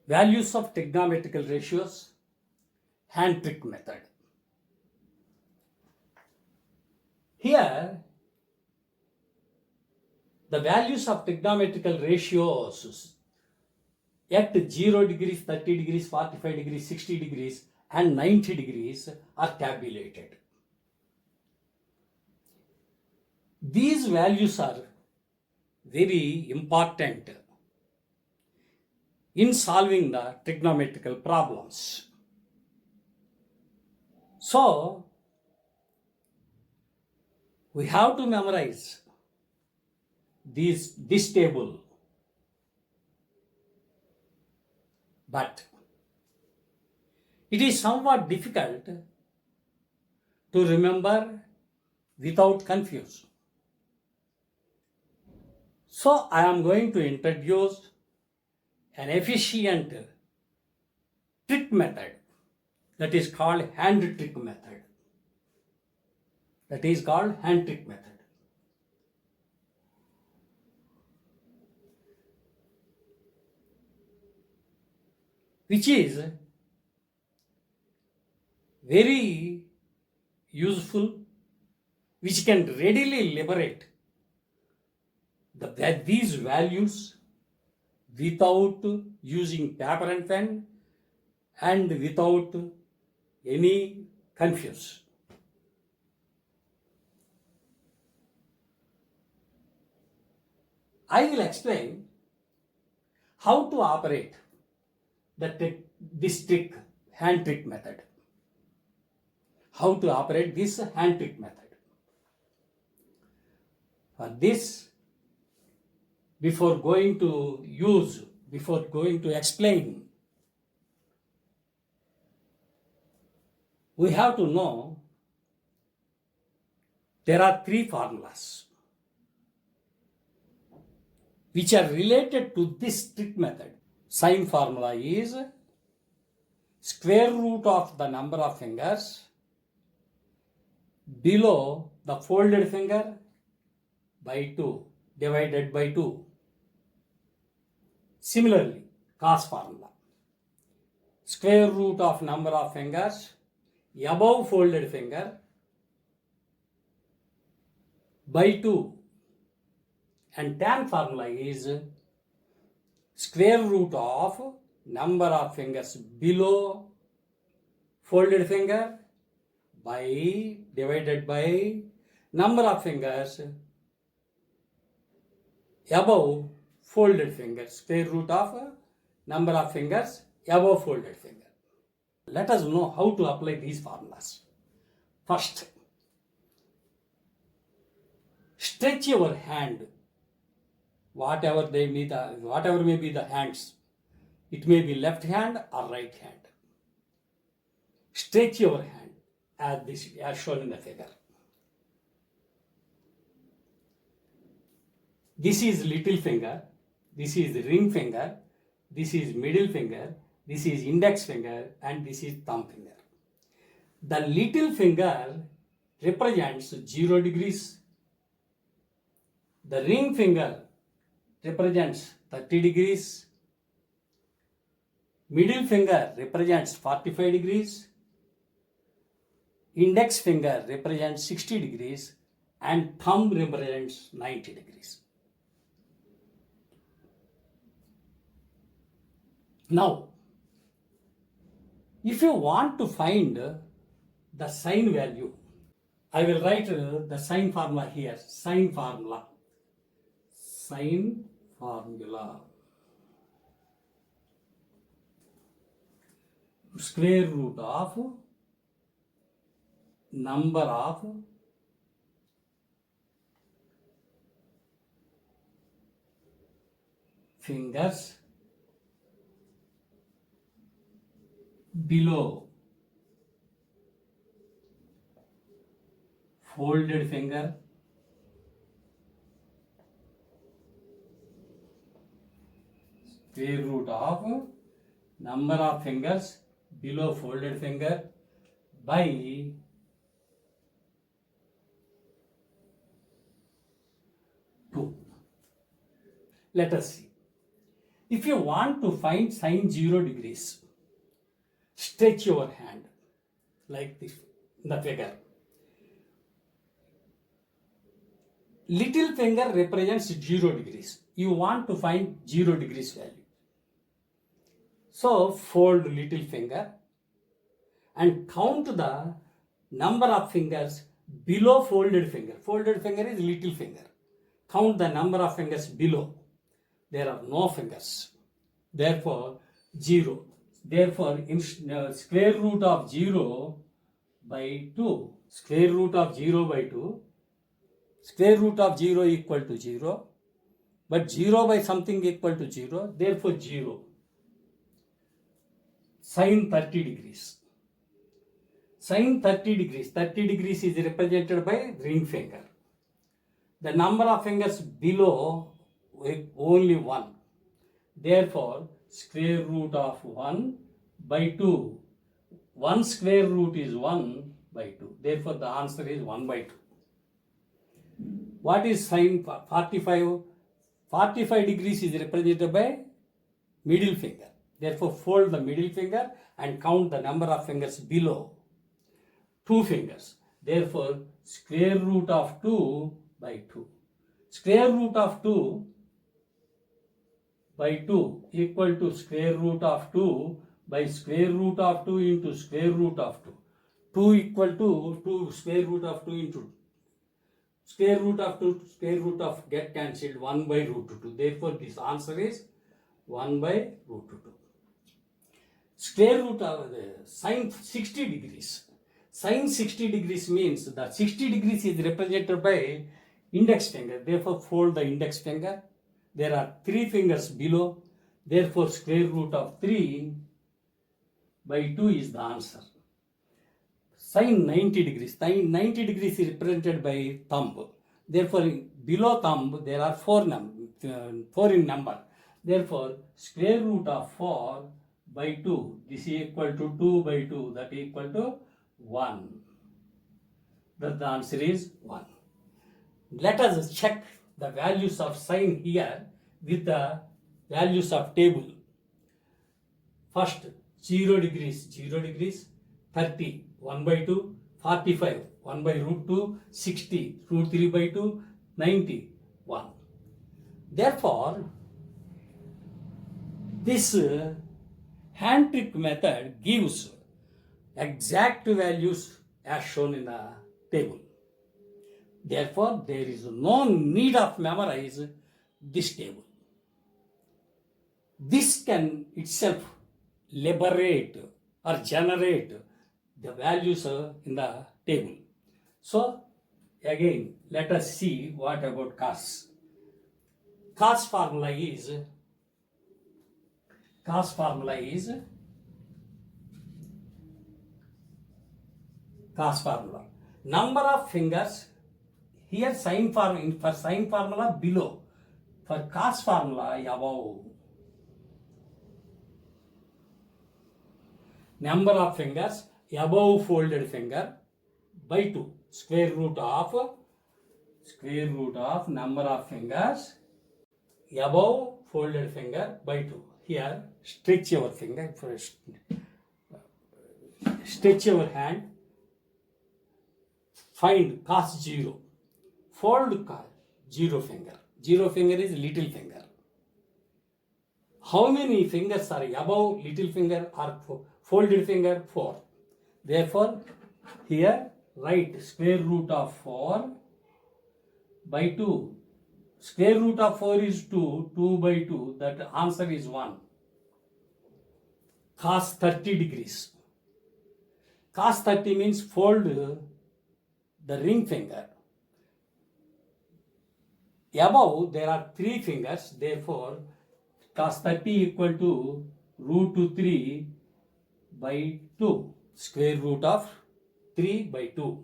Values of trigonometrical ratios, hand trick method. Here, the values of trigonometrical ratios at 0 degrees, 30 degrees, 45 degrees, 60 degrees, and 90 degrees are tabulated. These values are very important in solving the trigonometrical problems. So, we have to memorize this table, but it is somewhat difficult to remember without confusion. So I am going to introduce an efficient trick method that is called hand trick method. Which is very useful, which can readily liberate these values without using paper and pen and without any confusion. I will explain how to operate this hand trick method. How to operate this hand trick method. For this, before going to explain, we have to know there are three formulas which are related to this trick method. Sine formula is square root of the number of fingers below the folded finger by 2 divided by 2. Similarly, cos formula, square root of number of fingers above folded finger by 2, and tan formula is square root of number of fingers below folded finger by divided by number of fingers above folded finger, square root of number of fingers above folded finger. Let us know how to apply these formulas. First, stretch your hand, whatever may be the hands. It may be left hand or right hand. Stretch your hand as shown in the figure. This is little finger, this is ring finger, this is middle finger, this is index finger, and this is thumb finger. The little finger represents 0 degrees. The ring finger represents 30 degrees. Middle finger represents 45 degrees. Index finger represents 60 degrees, and thumb represents 90 degrees. Now, if you want to find the sine value, I will write the sine formula here. Sine formula. Square root of number of fingers below folded finger square root of number of fingers below folded finger by Let us see. If you want to find sine 0 degrees, stretch your hand like this, the figure. Little finger represents 0 degrees. You want to find 0 degrees value. So fold little finger and count the number of fingers below folded finger. Folded finger is little finger. Count the number of fingers below. There are no fingers. Therefore, 0. Therefore, in square root of 0 by 2. Square root of 0 by 2. Square root of 0 equal to 0. But 0 by something equal to 0. Therefore, 0. Sine 30 degrees. Sine 30 degrees. 30 degrees is represented by ring finger. The number of fingers below only 1. Therefore, square root of 1 by 2. 1 square root is 1 by 2. Therefore, the answer is 1 by 2. What is sine 45? 45 degrees is represented by middle finger. Therefore, fold the middle finger and count the number of fingers below. 2 fingers. Therefore, square root of 2 by 2. Square root of 2 by 2 equal to square root of 2 by square root of 2 into square root of 2. 2 equal to 2 square root of 2 into square root of 2, square root of get cancelled 1 by root 2. Therefore, this answer is 1 by root 2. Square root of sine 60 degrees. Sine 60 degrees means that 60 degrees is represented by index finger. Therefore, fold the index finger. There are 3 fingers below. Therefore, square root of 3 by 2 is the answer. Sine 90 degrees. Sine 90 degrees is represented by thumb. Therefore, below thumb there are 4 in number. Therefore, square root of 4 by 2. This is equal to 2 by 2. That is equal to 1. That the answer is 1. Let us check the values of sine here with the values of table. First, 0 degrees, 0 degrees, 30, 1 by 2, 45, 1 by root 2, 60, root 3 by 2, 90, 1. Therefore, this hand trick method gives exact values as shown in the table. Therefore, there is no need of memorize this table. This can itself liberate or generate the values in the table. So, again, let us see what about cos. Cos formula is number of fingers. Here sine for sine formula below, for cos formula above. Number of fingers above folded finger by 2. Square root of number of fingers above folded finger by 2. Here stretch your finger first. Stretch your hand. Find cos 0. Fold cos 0 finger. 0 finger is little finger. How many fingers are above little finger or folded finger? 4. Therefore, here write square root of 4 by 2. Square root of 4 is 2. 2 by 2. That answer is 1. Cos 30 degrees. Cos 30 means fold the ring finger. Above there are 3 fingers. Therefore, cos 30 equal to root 3 by 2. Square root of 3 by 2.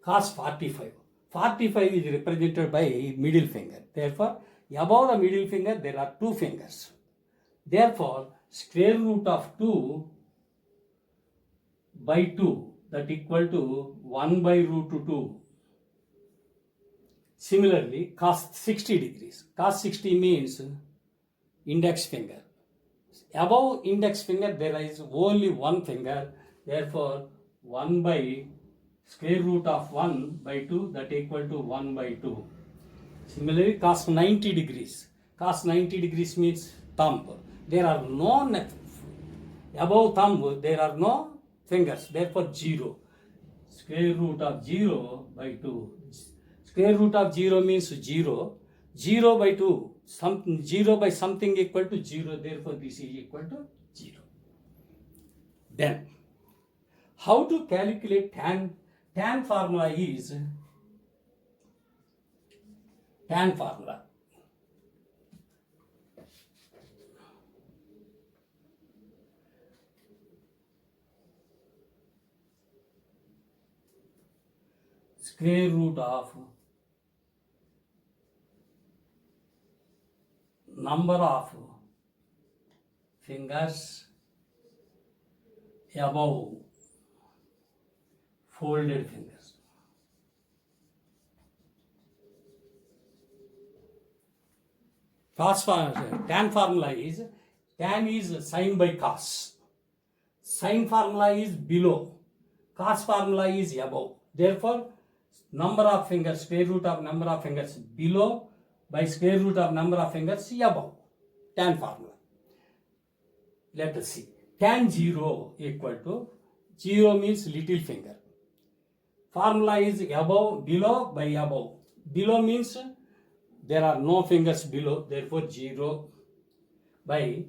Cos 45. 45 is represented by middle finger. Therefore, above the middle finger there are 2 fingers. Therefore, square root of 2 by 2, that equal to 1 by root 2. Similarly, cos 60 degrees. Cos 60 means index finger. Above index finger there is only one finger, therefore 1 by square root of 1 by 2, that equal to 1 by 2. Similarly, cos 90 degrees. Cos 90 degrees means thumb. There are no above thumb, there are no fingers, therefore 0. Square root of 0 by 2. Square root of 0 means 0. 0 by 2. 0 by something equal to 0, therefore this is equal to 0. Then, how to calculate tan? Tan formula is tan formula. Square root of number of fingers above folded fingers. Tan formula is, tan is sine by cos. Sine formula is below. Cos formula is above. Therefore, number of fingers, square root of number of fingers below by square root of number of fingers above. Tan formula. Let us see. Tan 0 equal to 0 means little finger. Formula is above, below by above. Below means there are no fingers below, therefore 0 by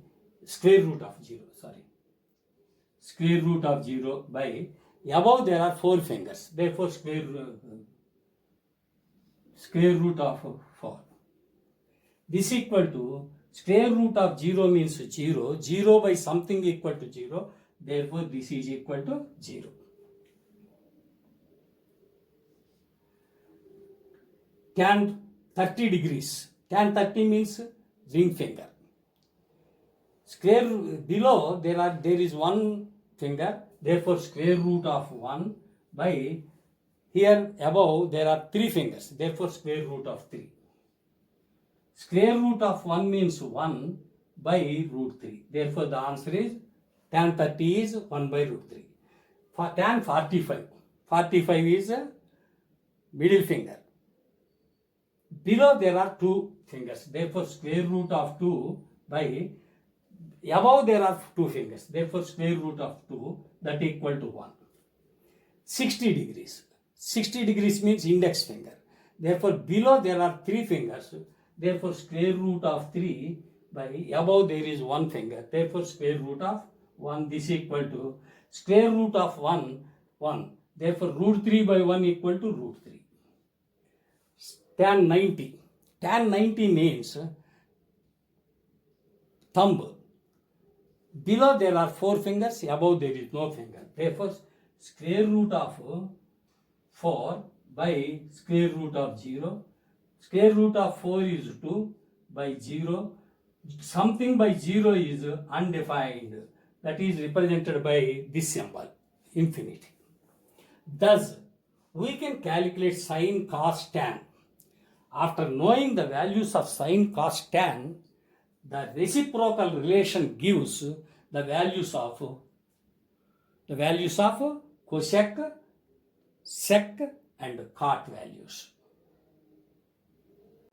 square root of 0. Square root of 0 by above there are 4 fingers, therefore square root of 4. This equal to square root of 0 means 0. 0 by something equal to 0, therefore this is equal to 0. Tan 30 degrees. Tan 30 means ring finger. Square below there is one finger, therefore square root of 1 by here above there are 3 fingers, therefore square root of 3. Square root of 1 means 1 by root 3. Therefore the answer is tan 30 is 1 by root 3. For tan 45. 45 is a middle finger. Below there are 2 fingers, therefore square root of 2 by above there are 2 fingers, therefore square root of 2, that equal to 1. 60 degrees. 60 degrees means index finger. Therefore below there are 3 fingers, therefore square root of 3 by above there is 1 finger, therefore square root of 1, this equal to square root of 1, 1. Therefore root 3 by 1 equal to root 3. Tan 90. Tan 90 means thumb. Below there are 4 fingers, above there is no finger. Therefore, square root of 4 by square root of 0. Square root of 4 is 2 by 0. Something by 0 is undefined. That is represented by this symbol, infinity. Thus, we can calculate sine, cos, tan. After knowing the values of sine, cos, tan, the reciprocal relation gives the values of cosec, sec and cot values.